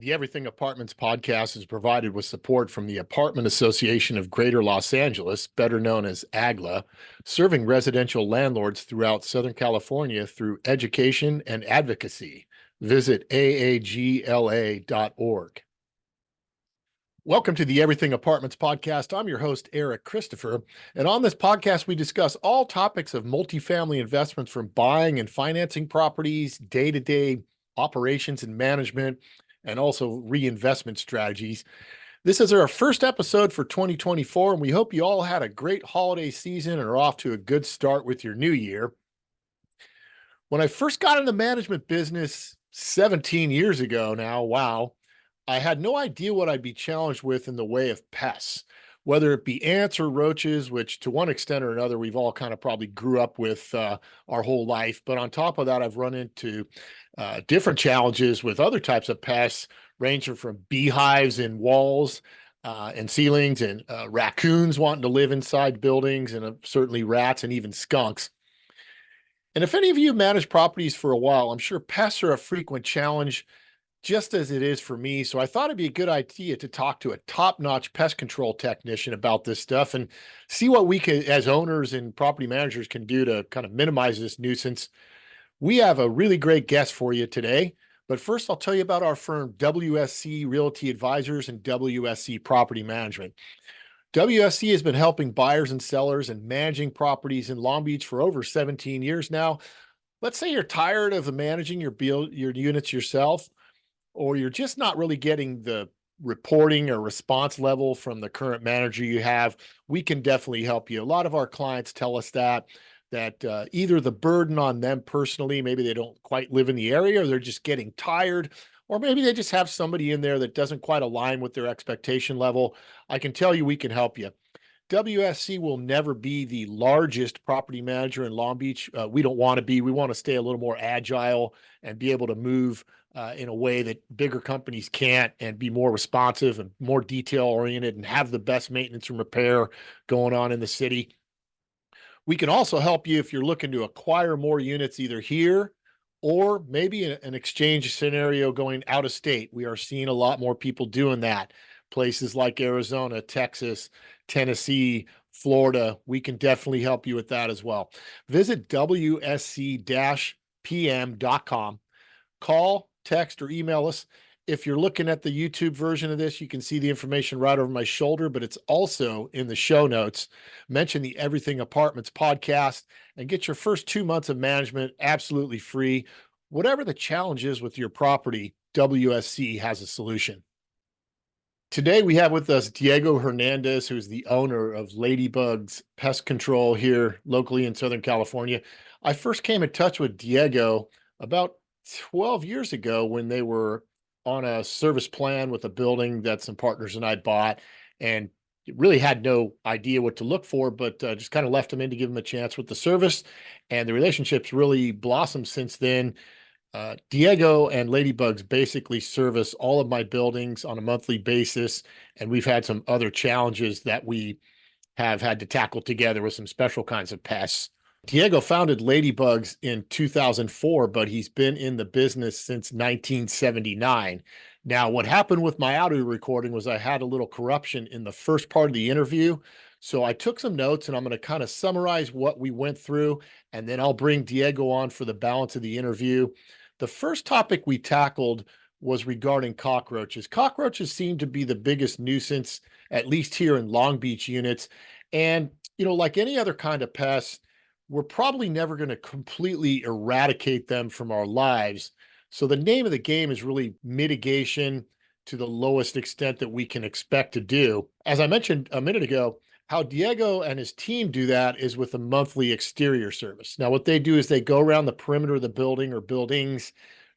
The Everything Apartments podcast is provided with support from the Apartment Association of Greater Los Angeles, better known as AGLA, serving residential landlords throughout Southern California through education and advocacy. Visit aagla.org. Welcome to the Everything Apartments podcast. I'm your host, Eric Christopher. And on this podcast, we discuss all topics of multifamily investments from buying and financing properties, day-to-day operations and management, and also reinvestment strategies. This is our first episode for 2024, and we hope you all had a great holiday season and are off to a good start with your new year. When I first got into management business 17 years ago now, wow, I had no idea what I'd be challenged with in the way of pests, whether it be ants or roaches, which to one extent or another, we've all kind of probably grew up with our whole life. But on top of that, I've run into different challenges with other types of pests, ranging from beehives in walls and ceilings, and raccoons wanting to live inside buildings, and certainly rats and even skunks. And if any of you manage properties for a while, I'm sure pests are a frequent challenge, just as it is for me. So I thought it'd be a good idea to talk to a top-notch pest control technician about this stuff and see what we can, as owners and property managers, can do to kind of minimize this nuisance. We have a really great guest for you today, but first I'll tell you about our firm, WSC Realty Advisors and WSC Property Management. WSC has been helping buyers and sellers and managing properties in Long Beach for over 17 years now. Let's say you're tired of managing your units yourself, or you're just not really getting the reporting or response level from the current manager you have. We can definitely help you. A lot of our clients tell us that either the burden on them personally, maybe they don't quite live in the area, or they're just getting tired, or maybe they just have somebody in there that doesn't quite align with their expectation level. I can tell you we can help you. WSC will never be the largest property manager in Long Beach. We don't want to be. We want to stay a little more agile and be able to move in a way that bigger companies can't, and be more responsive and more detail oriented and have the best maintenance and repair going on in the city. We can also help you if you're looking to acquire more units either here or maybe an exchange scenario going out of state. We are seeing a lot more people doing that. Places like Arizona, Texas, Tennessee, Florida, we can definitely help you with that as well. Visit WSC-PM.com. Call, text, or email us. If you're looking at the YouTube version of this, you can see the information right over my shoulder, but it's also in the show notes. Mention the Everything Apartments podcast and get your first 2 months of management absolutely free. Whatever the challenge is with your property, WSC has a solution. Today, we have with us Diego Hernandez, who is the owner of Lady Bugs Pest Control here locally in Southern California. I first came in touch with Diego about 12 years ago when they were on a service plan with a building that some partners and I bought, and really had no idea what to look for, but just kind of left them in to give them a chance with the service. And the relationship's really blossomed since then. Diego and Ladybugs basically service all of my buildings on a monthly basis, and we've had some other challenges that we have had to tackle together with some special kinds of pests. Diego founded Ladybugs in 2004, but he's been in the business since 1979. Now, what happened with my audio recording was I had a little corruption in the first part of the interview. So I took some notes, and I'm going to kind of summarize what we went through, and then I'll bring Diego on for the balance of the interview. The first topic we tackled was regarding cockroaches. Cockroaches seem to be the biggest nuisance, at least here in Long Beach units. And, like any other kind of pest, we're probably never going to completely eradicate them from our lives. So the name of the game is really mitigation to the lowest extent that we can expect to do. As I mentioned a minute ago, how Diego and his team do that is with a monthly exterior service. Now, what they do is they go around the perimeter of the building or buildings,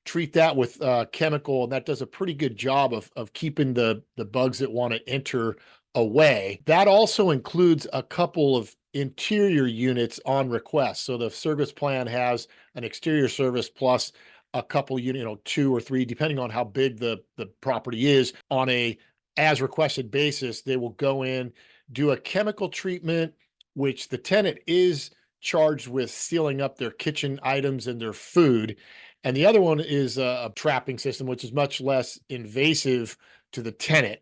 treat that with chemical, and that does a pretty good job of keeping the bugs that want to enter away. That also includes a couple of interior units on request. So the service plan has an exterior service plus a couple unit, 2 or 3, depending on how big the property is. On a as requested basis, they will go in, do a chemical treatment, which the tenant is charged with sealing up their kitchen items and their food. And the other one is a trapping system, which is much less invasive to the tenant.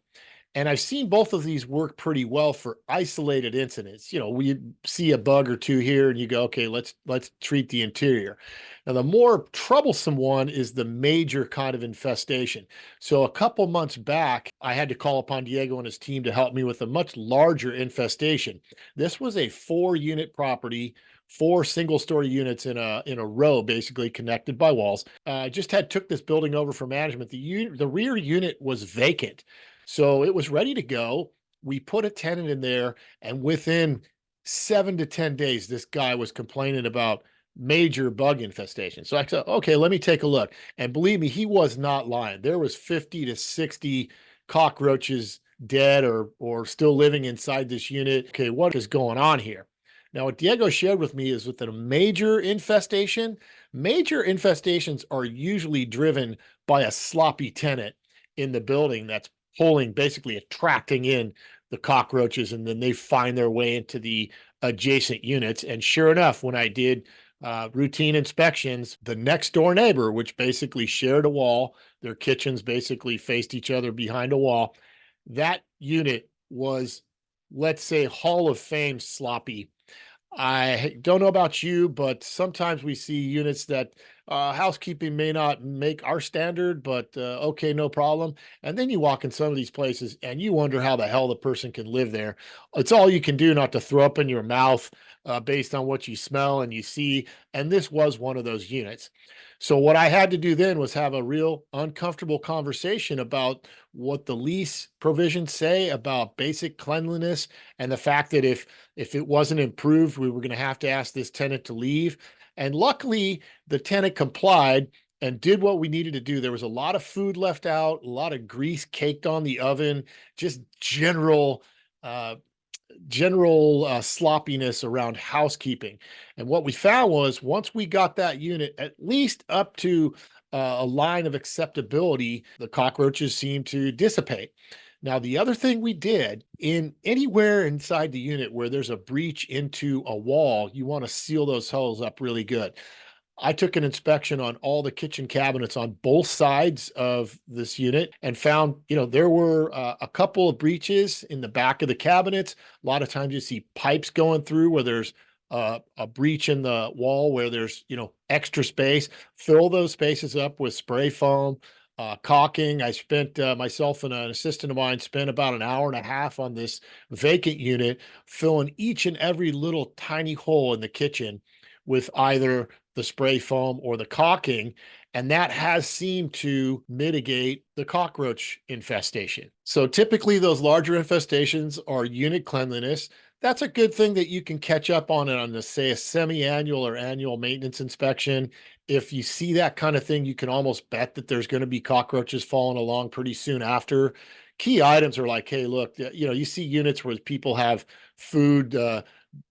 And I've seen both of these work pretty well for isolated incidents. We see a bug or two here and you go, okay, let's treat the interior. Now, the more troublesome one is the major kind of infestation. So a couple months back, I had to call upon Diego and his team to help me with a much larger infestation. This was a 4-unit property, 4 single-story units in a row, basically connected by walls. I just took this building over for management. The rear unit was vacant. So it was ready to go. We put a tenant in there, and within 7 to 10 days, this guy was complaining about major bug infestation. So I said, okay, let me take a look. And believe me, he was not lying. There was 50 to 60 cockroaches dead or still living inside this unit. Okay, what is going on here? Now, what Diego shared with me is with a major infestations are usually driven by a sloppy tenant in the building that's pulling, basically attracting in the cockroaches, and then they find their way into the adjacent units. And sure enough, when I did routine inspections, the next door neighbor, which basically shared a wall, their kitchens basically faced each other behind a wall, that unit was, let's say, Hall of Fame sloppy. I don't know about you, but sometimes we see units that housekeeping may not make our standard, but okay, no problem. And then you walk in some of these places and you wonder how the hell the person can live there. It's all you can do not to throw up in your mouth based on what you smell and you see. And this was one of those units. So what I had to do then was have a real uncomfortable conversation about what the lease provisions say about basic cleanliness and the fact that if it wasn't improved, we were going to have to ask this tenant to leave. And luckily, the tenant complied and did what we needed to do. There was a lot of food left out, a lot of grease caked on the oven, just uh, general sloppiness around housekeeping. And what we found was once we got that unit at least up to a line of acceptability, the cockroaches seemed to dissipate. Now, the other thing we did in anywhere inside the unit where there's a breach into a wall, you want to seal those holes up really good. I took an inspection on all the kitchen cabinets on both sides of this unit and found, there were a couple of breaches in the back of the cabinets. A lot of times you see pipes going through where there's a breach in the wall where there's, extra space. Fill those spaces up with spray foam, caulking. I spent myself and an assistant of mine spent about an hour and a half on this vacant unit, filling each and every little tiny hole in the kitchen with either the spray foam or the caulking, and that has seemed to mitigate the cockroach infestation. So typically those larger infestations are unit cleanliness. That's a good thing that you can catch up on it on, say, a semi-annual or annual maintenance inspection. If you see that kind of thing, you can almost bet that there's going to be cockroaches falling along pretty soon after. Key items are like, hey, look, you see units where people have food,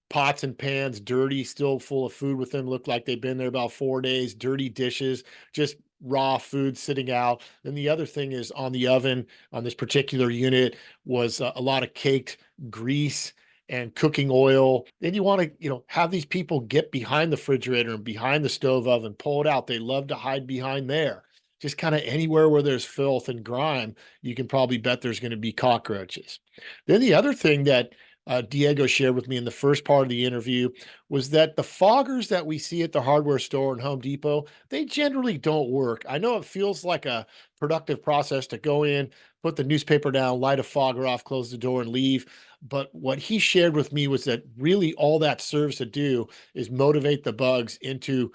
pots and pans dirty, still full of food with them, look like they've been there about 4 days, dirty dishes, just raw food sitting out. Then the other thing is on the oven on this particular unit was a lot of caked grease and cooking oil. Then you want to, have these people get behind the refrigerator and behind the stove oven, pull it out. They love to hide behind there. Just kind of anywhere where there's filth and grime, you can probably bet there's going to be cockroaches. Then the other thing that Diego shared with me in the first part of the interview was that the foggers that we see at the hardware store and Home Depot, they generally don't work. I know it feels like a productive process to go in, put the newspaper down, light a fogger off, close the door, and leave. But what he shared with me was that really all that serves to do is motivate the bugs into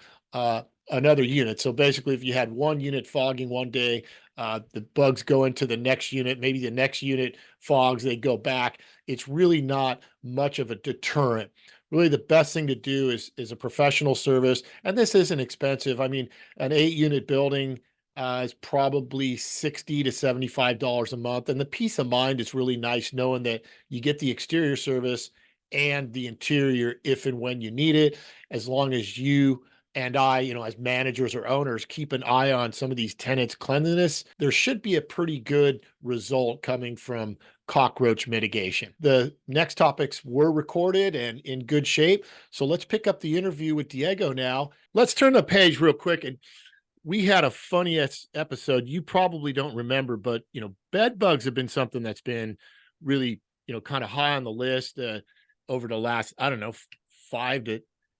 another unit. So basically, if you had one unit fogging one day, the bugs go into the next unit, maybe the next unit fogs, they go back. It's really not much of a deterrent. Really, the best thing to do is a professional service. And this isn't expensive. I mean, an 8-unit building is probably $60 to $75 a month. And the peace of mind is really nice knowing that you get the exterior service and the interior if and when you need it, as long as you and I, as managers or owners, keep an eye on some of these tenants' cleanliness, there should be a pretty good result coming from cockroach mitigation. The next topics were recorded and in good shape. So let's pick up the interview with Diego now. Let's turn the page real quick. And we had a funny episode. You probably don't remember, but bed bugs have been something that's been really, kind of high on the list over the last, I don't know, 5 to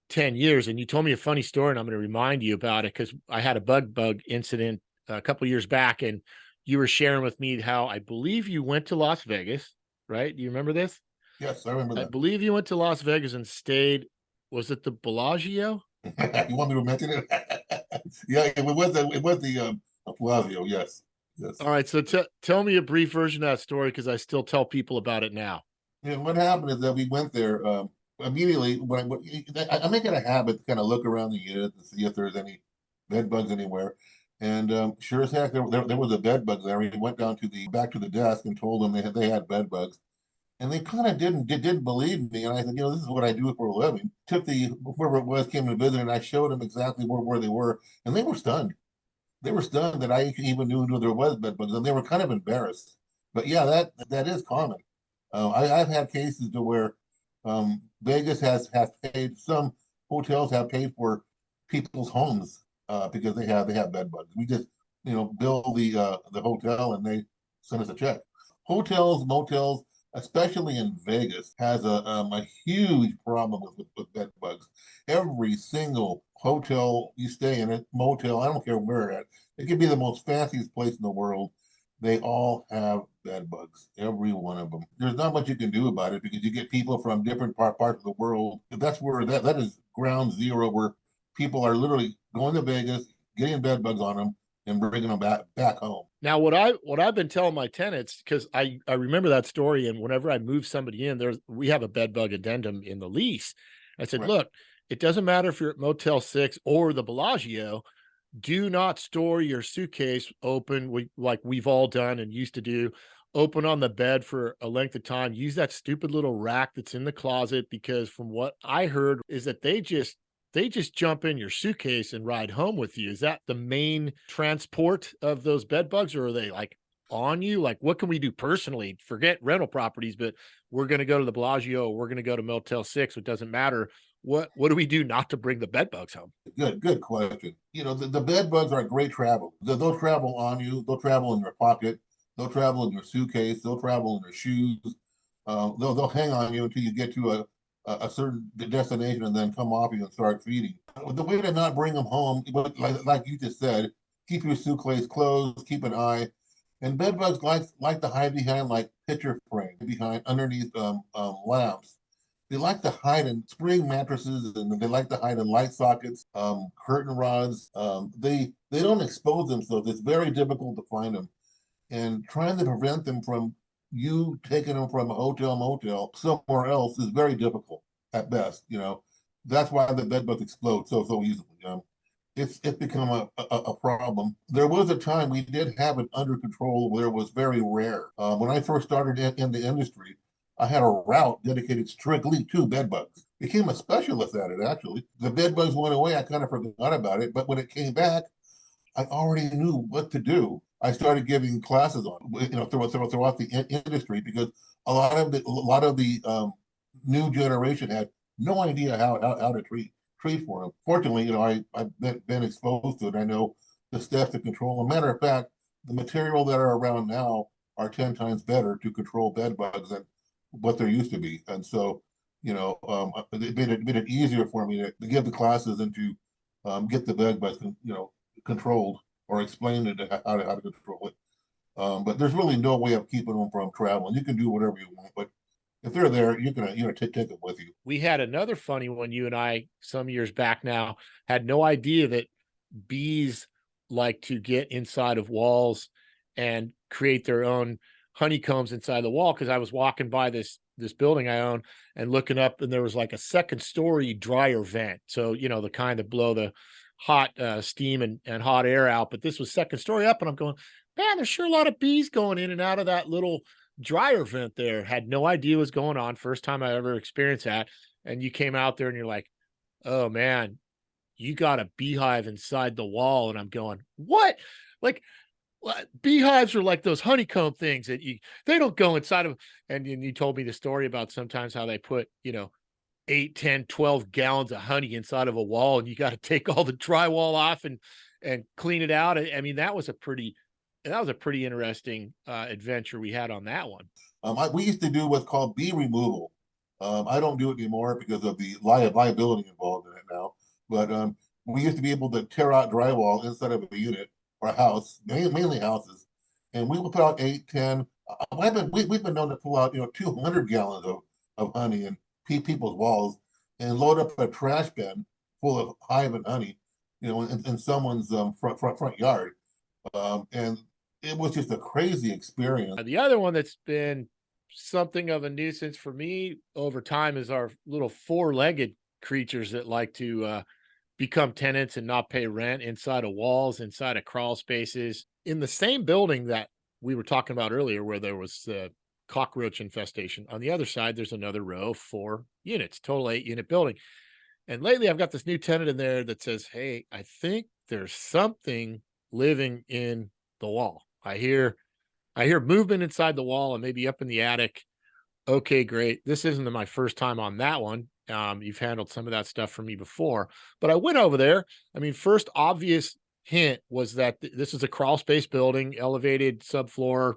10 years. And you told me a funny story, and I'm going to remind you about it because I had a bug incident a couple years back, and you were sharing with me how I believe you went to Las Vegas, right? Do you remember this? Yes, I remember I that. believe you went to Las Vegas and stayed. Was it the Bellagio? You want me to mention it? Yeah, it was the Palazzo. Yes, yes. All right, so tell me a brief version of that story because I still tell people about it now. And what happened is that we went there immediately. I make it a habit to kind of look around the unit to see if there's any bed bugs anywhere. And sure as heck, there was a bed bug there. We went down to the back to the desk and told them they had bed bugs. And they kind of didn't believe me. And I said, this is what I do for a living. Took the whoever it was came to visit, and I showed them exactly where they were, and they were stunned. They were stunned that I even knew there was bed bugs, and they were kind of embarrassed. But yeah, that is common. I've had cases to where Vegas has paid, some hotels have paid for people's homes because they have bed bugs. We just bill the hotel and they send us a check. Hotels, motels, especially in Vegas, has a huge problem with bed bugs. Every single hotel you stay in, a motel, I don't care where at, it could be the most fanciest place in the world. They all have bed bugs, every one of them. There's not much you can do about it because you get people from different parts of the world. That's where that is ground zero, where people are literally going to Vegas, getting bed bugs on them, and bringing them back home. Now, what I've been telling my tenants, because I remember that story, and whenever I move somebody in, we have a bed bug addendum in the lease. I said, Right. look, it doesn't matter if you're at Motel 6 or the Bellagio, do not store your suitcase open, like we've all done and used to do, open on the bed for a length of time. Use that stupid little rack that's in the closet, because from what I heard is that they just jump in your suitcase and ride home with you. Is that the main transport of those bed bugs, or are they like on you? Like, what can we do personally? Forget rental properties, but we're going to go to the Bellagio, or we're going to go to Motel 6. It doesn't matter. What do we do not to bring the bed bugs home? Good question. The bed bugs are great travel. They'll travel on you. They'll travel in your pocket. They'll travel in your suitcase. They'll travel in your shoes. They'll hang on you until you get to a certain destination and then come off you and start feeding. The way to not bring them home, like you just said, keep your suitcase closed, keep an eye. And bed bugs like to hide behind like picture frame, behind underneath lamps. They like to hide in spring mattresses, and they like to hide in light sockets, curtain rods. They don't expose themselves. It's very difficult to find them, and trying to prevent them from you taking them from a hotel motel somewhere else is very difficult at best. That's why the bed bugs explode so easily. It's become a problem. There was a time we did have it under control where it was very rare. When I first started in the industry, I had a route dedicated strictly to bed bugs. Became a specialist at it, actually. The bed bugs went away. I kind of forgot about it. But when it came back, I already knew what to do. I started giving classes on, throughout the industry, because a lot of the new generation had no idea how to treat for them. Fortunately, I've been exposed to it. I know the steps to control them. Matter of fact, the material that are around now are 10 times better to control bed bugs than what there used to be. And so, it made it easier for me to give the classes and to get the bed bugs, controlled, or explain it how to control it. But there's really no way of keeping them from traveling. You can do whatever you want, but if they're there, you can take them with you. We had another funny one, you and I, some years back now, had no idea that bees like to get inside of walls and create their own honeycombs inside the wall. Because I was walking by this building I own and looking up, and there was like a second story dryer vent. So, the kind that blow the hot steam and hot air out. But this was second story up, and I'm going, man, there's sure a lot of bees going in and out of that little dryer vent there. Had no idea what was going on. First time I ever experienced that. And you came out there and you're like, oh man, you got a beehive inside the wall. And I'm going, what? Like, what? Beehives are like those honeycomb things that they don't go inside of. And you told me the story about sometimes how they put, 8, 10, 12 gallons of honey inside of a wall, and you got to take all the drywall off and and clean it out. I mean, that was a pretty interesting adventure we had on that one. We used to do what's called bee removal. I don't do it anymore because of the liability involved in it now. But we used to be able to tear out drywall inside of a unit or a house, mainly houses, and we would put out 8, 10. We've been known to pull out 200 gallons of honey in people's walls and load up a trash bin full of hive and honey, in someone's front yard, and it was just a crazy experience. The other one that's been something of a nuisance for me over time is our little four-legged creatures that like to become tenants and not pay rent inside of walls, inside of crawl spaces. In the same building that we were talking about earlier, where there was the cockroach infestation, on the other side, there's another row of 4 units, total 8-unit building. And lately, I've got this new tenant in there that says, "Hey, I think there's something living in the wall. I hear movement inside the wall and maybe up in the attic." Okay, great. This isn't my first time on that one. You've handled some of that stuff for me before, but I went over there. I mean, first obvious hint was that this is a crawl space building, elevated subfloor,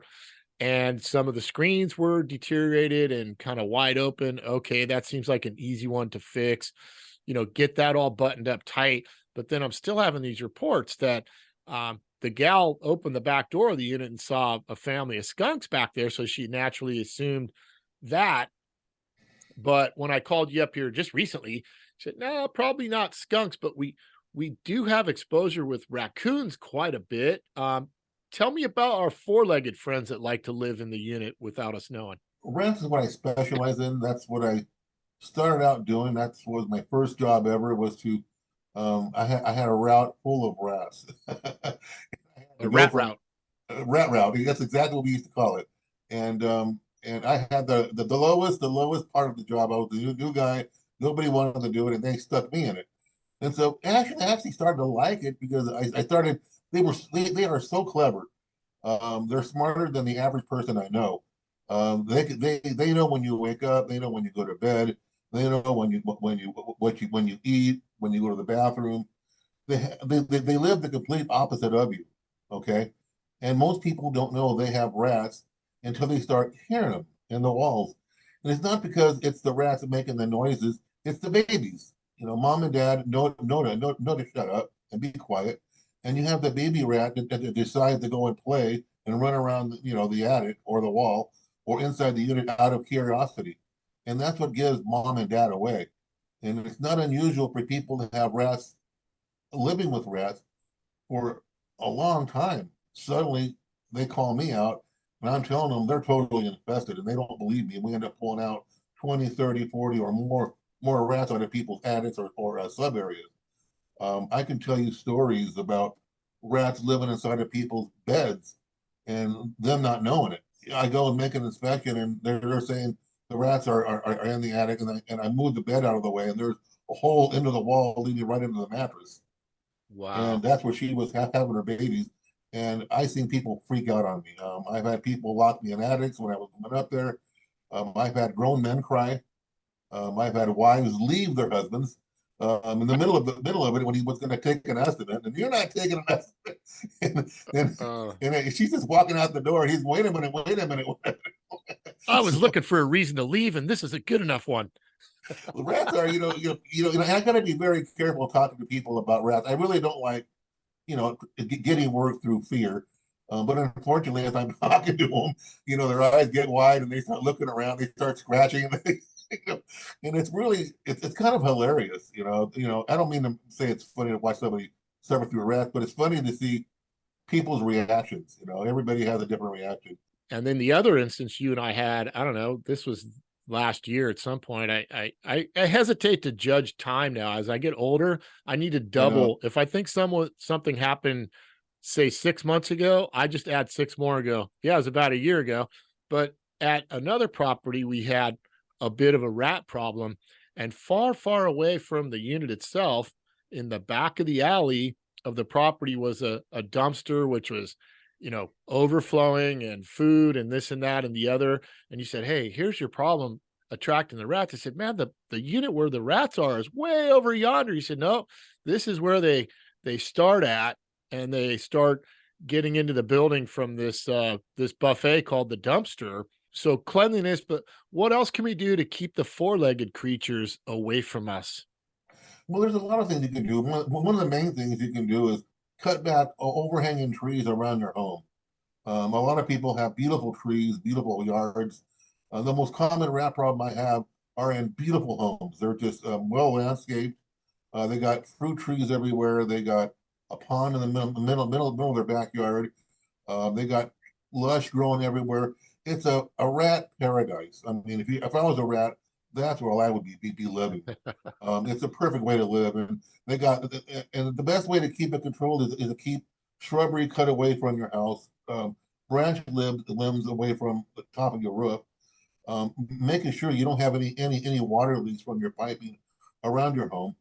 and some of the screens were deteriorated and kind of wide open. Okay, that seems like an easy one to fix. Get that all buttoned up tight. But then I'm still having these reports that the gal opened the back door of the unit and saw a family of skunks back there, so she naturally assumed that. But when I called you up here just recently, she said, "No, probably not skunks, but we do have exposure with raccoons quite a bit." Tell me about our four-legged friends that like to live in the unit without us knowing. Rents is what I specialize in. That's what I started out doing. That was my first job ever. Was to I had a route full of rats. I had to The go rat from route. rat route. That's exactly what we used to call it. And I had the lowest part of the job. I was the new guy. Nobody wanted to do it, and they stuck me in it. And so actually, I actually started to like it because I started. They are so clever. They're smarter than the average person I know. They know when you wake up. They know when you go to bed. They know when you eat, when you go to the bathroom. They live the complete opposite of you. Okay, and most people don't know they have rats until they start hearing them in the walls. And it's not because it's the rats making the noises; it's the babies. Mom and dad know to shut up and be quiet, and you have the baby rat that decides to go and play and run around, the attic or the wall or inside the unit out of curiosity, and that's what gives mom and dad away. And it's not unusual for people to have rats living with rats for a long time. Suddenly they call me out and I'm telling them they're totally infested and they don't believe me. And we end up pulling out 20, 30, 40 or more rats out of people's attics or sub areas. I can tell you stories about rats living inside of people's beds and them not knowing it. I go and make an inspection and they're saying the rats are in the attic and I move the bed out of the way and there's a hole into the wall leading right into the mattress. And Wow. that's where she was having her babies. And I seen people freak out on me. I've had people lock me in attics when I was coming up there. I've had grown men cry. I've had wives leave their husbands in the middle of it when he was going to take an estimate, and you're not taking an estimate. and, Uh, and she's just walking out the door. He's wait a minute. I was So looking for a reason to leave, and this is a good enough one. rats are, and I got to be very careful talking to people about rats. I really don't like, getting work through fear. But unfortunately, as I'm talking to them, their eyes get wide and they start looking around. They start scratching, and and it's kind of hilarious. I don't mean to say it's funny to watch somebody suffer through a rat, but it's funny to see people's reactions. Everybody has a different reaction. And then the other instance you and I had, I don't know, this was last year at some point. I hesitate to judge time now. As I get older, I need to I know. double. If I think something happened, say 6 months ago, I just add 6 more ago. Yeah, it was about a year ago. But at another property, we had a bit of a rat problem, and far, far away from the unit itself, in the back of the alley of the property was a dumpster, which was overflowing and food and this and that and the other. And you said, "Hey, here's your problem attracting the rats." I said, "Man, the unit where the rats are is way over yonder." You said, "No, this is where they start at." and they start getting into the building from this buffet called the dumpster. So cleanliness, but what else can we do to keep the four-legged creatures away from us? Well, there's a lot of things you can do. One of the main things you can do is cut back overhanging trees around your home. A lot of people have beautiful trees, beautiful yards. The most common rat problem I have are in beautiful homes. They're just well landscaped. They got fruit trees everywhere. They got a pond in the middle of their backyard. They got lush growing everywhere. It's a rat paradise. I mean, if I was a rat, that's where I would be living. It's a perfect way to live, and they got and the best way to keep it controlled is to keep shrubbery cut away from your house, branch limbs away from the top of your roof, making sure you don't have any water leaks from your piping around your home.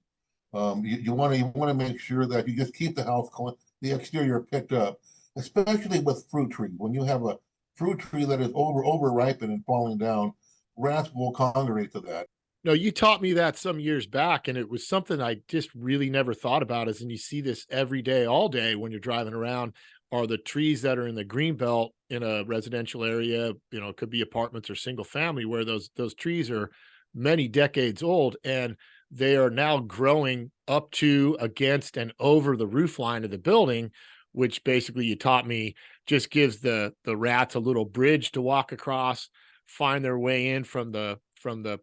You want to make sure that you just keep the house clean, the exterior picked up, especially with fruit trees. When you have a fruit tree that is over ripened and falling down, rats will congregate to that. No, you taught me that some years back, and it was something I just really never thought about. Is, and you see this every day, all day when you're driving around, are the trees that are in the green belt in a residential area. You know, it could be apartments or single family, where those trees are many decades old, and they are now growing up to, against, and over the roof line of the building, which basically you taught me just gives the rats a little bridge to walk across, find their way in from the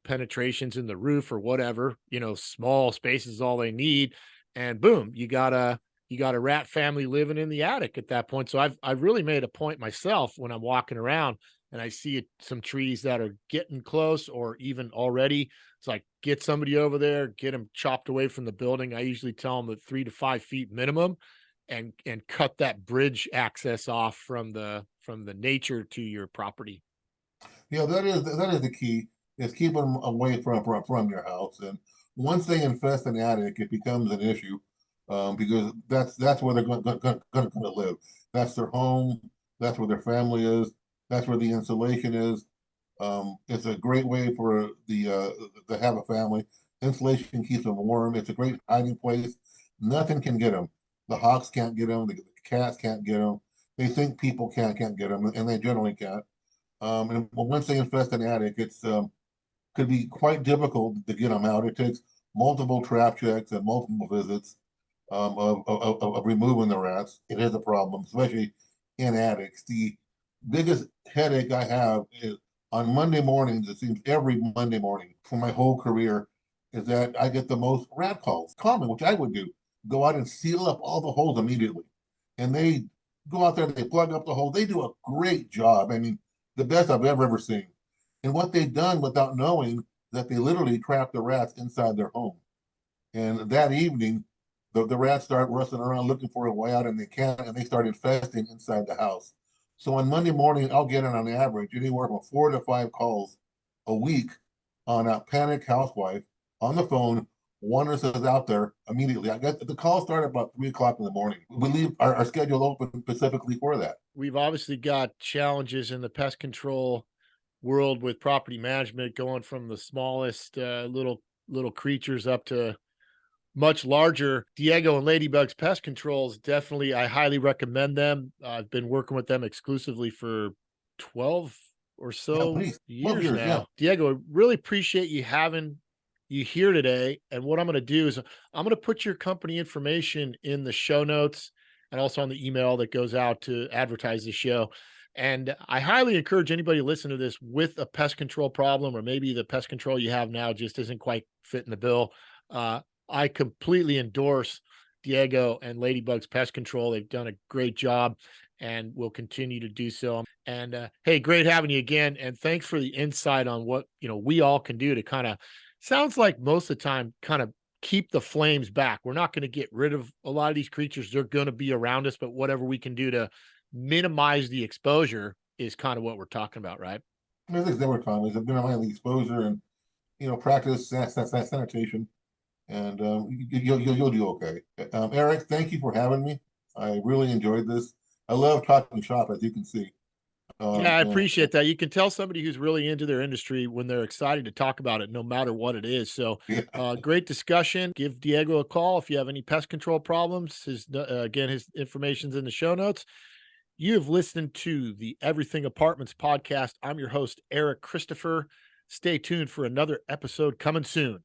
penetrations in the roof or whatever, you know, small spaces all they need, and boom, you got a rat family living in the attic at that point. So I've really made a point myself when I'm walking around and I see some trees that are getting close or even already. It's like, get somebody over there, get them chopped away from the building. I usually tell them at 3 to 5 feet minimum, and cut that bridge access off from the nature to your property. Yeah, that is the key. Is keep them away from your house. And once they infest an attic, it becomes an issue, because that's where they're going to live. That's their home. That's where their family is. That's where the insulation is. It's a great way for the to have a family. Insulation keeps them warm. It's a great hiding place. Nothing can get them. The hawks can't get them. The cats can't get them. They think people can't get them, and they generally can't. And once they infest an attic, it's could be quite difficult to get them out. It takes multiple trap checks and multiple visits, of removing the rats. It is a problem, especially in attics. The biggest headache I have is on Monday mornings. It seems every Monday morning for my whole career is that I get the most rat calls. Common, which I would do, go out and seal up all the holes immediately, and they go out there, they plug up the hole. They do a great job. I mean, the best I've ever seen. And what they've done without knowing that they literally trapped the rats inside their home. And that evening, the rats start rustling around looking for a way out, and they can't, and they start infesting inside the house. So on Monday morning, I'll get in on average anywhere from 4 to 5 calls a week on a panicked housewife on the phone. One is out there immediately. I got the call started about 3 o'clock in the morning. We leave our schedule open specifically for that. We've obviously got challenges in the pest control world with property management, going from the smallest little creatures up to much larger. Diego and Lady Bugs Pest Controls, definitely, I highly recommend them. I've been working with them exclusively for 12 or Yeah, so please. 12 years years. Yeah. now. Diego, I really appreciate you having you here today. And what I'm going to do is I'm going to put your company information in the show notes and also on the email that goes out to advertise the show. And I highly encourage anybody to listen to this with a pest control problem, or maybe the pest control you have now just isn't quite fitting the bill. Uh, I completely endorse Diego and Ladybug's Pest Control. They've done a great job and will continue to do so. And hey, great having you again. And thanks for the insight on what, you know, we all can do to kind of, sounds like most of the time, kind of keep the flames back. We're not going to get rid of a lot of these creatures. They're going to be around us, but whatever we can do to minimize the exposure is kind of what we're talking about, right? There's never time. There's been a exposure and practice sanitation, and you'll do okay. Eric, thank you for having me. I really enjoyed this. I love talking shop, as you can see. Yeah, I And appreciate that. You can tell somebody who's really into their industry when they're excited to talk about it, no matter what it is. So, yeah, great discussion. Give Diego a call if you have any pest control problems. Again, his information's in the show notes. You have listened to the Everything Apartments podcast. I'm your host, Eric Christopher. Stay tuned for another episode coming soon.